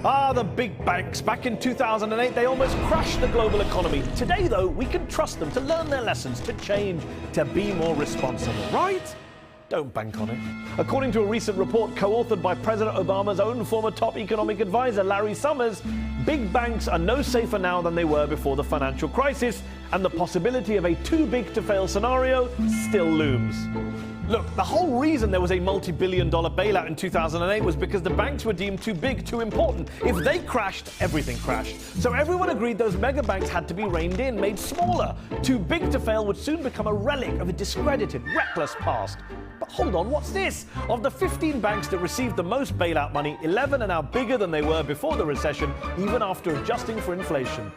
The big banks. Back in 2008, they almost crashed the global economy. Today, though, we can trust them to learn their lessons, to change, to be more responsible, right? Don't bank on it. According to a recent report co-authored by President Obama's own former top economic advisor, Larry Summers, big banks are no safer now than they were before the financial crisis, and the possibility of a too-big-to-fail scenario still looms. Look, the whole reason there was a multi-billion-dollar bailout in 2008 was because the banks were deemed too big, too important. If they crashed, everything crashed. So everyone agreed those mega banks had to be reined in, made smaller. Too big to fail would soon become a relic of a discredited, reckless past. But hold on, what's this? Of the 15 banks that received the most bailout money, 11 are now bigger than they were before the recession, even after adjusting for inflation.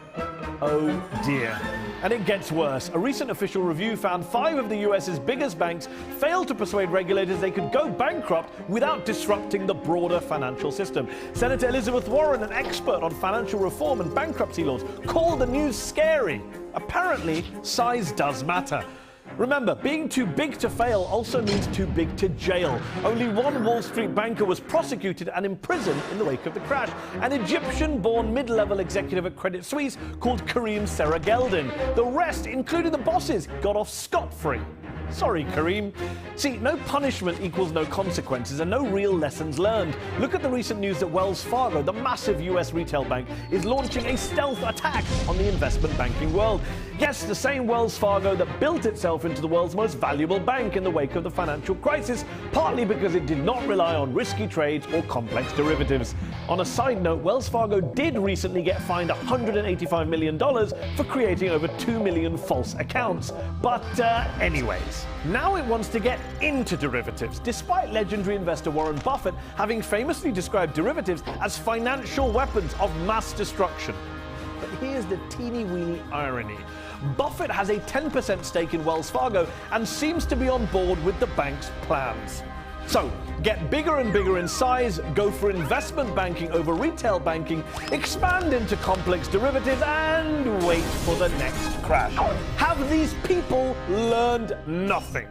Oh dear. And it gets worse. A recent official review found 5 of the US's biggest banks failed to persuade regulators they could go bankrupt without disrupting the broader financial system. Senator Elizabeth Warren, an expert on financial reform and bankruptcy laws, called the news scary. Apparently, size does matter. Remember, being too big to fail also means too big to jail. Only one Wall Street banker was prosecuted and imprisoned in the wake of the crash, an Egyptian-born mid-level executive at Credit Suisse called Kareem Serageldin. The rest, including the bosses, got off scot-free. Sorry, Kareem. See, no punishment equals no consequences and no real lessons learned. Look at the recent news that Wells Fargo, the massive US retail bank, is launching a stealth attack on the investment banking world. Yes, the same Wells Fargo that built itself into the world's most valuable bank in the wake of the financial crisis, partly because it did not rely on risky trades or complex derivatives. On a side note, Wells Fargo did recently get fined $185 million for creating over 2 million false accounts. But anyways. Now it wants to get into derivatives, despite legendary investor Warren Buffett having famously described derivatives as financial weapons of mass destruction. But here's the teeny-weeny irony. Buffett has a 10% stake in Wells Fargo and seems to be on board with the bank's plans. So, get bigger and bigger in size, go for investment banking over retail banking, expand into complex derivatives, and wait for the next crash. Have these people learned nothing?